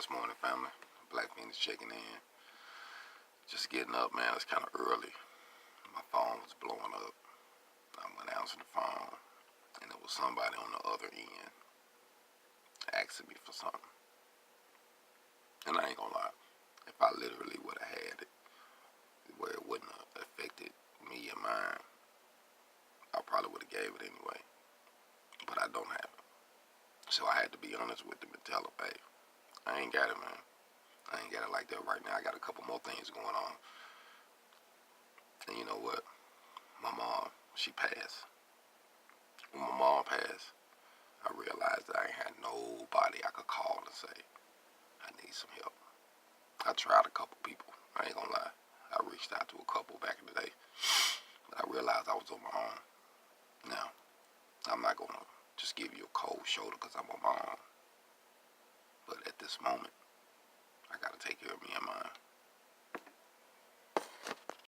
this morning, family? Black Phoenix checking in. Just getting up, man. It's kind of early. My phone was blowing up. I went to answer the phone, and it was somebody on the other end asking me for something. And I ain't gonna lie, if I literally would have had it where it wouldn't have affected me and mine, I probably would have gave it anyway. But I don't have it. So I had to be honest with them and tell them, hey, I ain't got it, man. I ain't got it like that right now. I got a couple more things going on. And you know what? My mom, she passed. When my mom passed, I realized that I ain't had nobody I could call and say, I need some help. I tried a couple people. I ain't gonna lie. I reached out to a couple back in the day. But I realized I was on my own. Now, I'm not gonna just give you a cold shoulder because I'm on my own. But at this moment, I gotta take care of me and mine.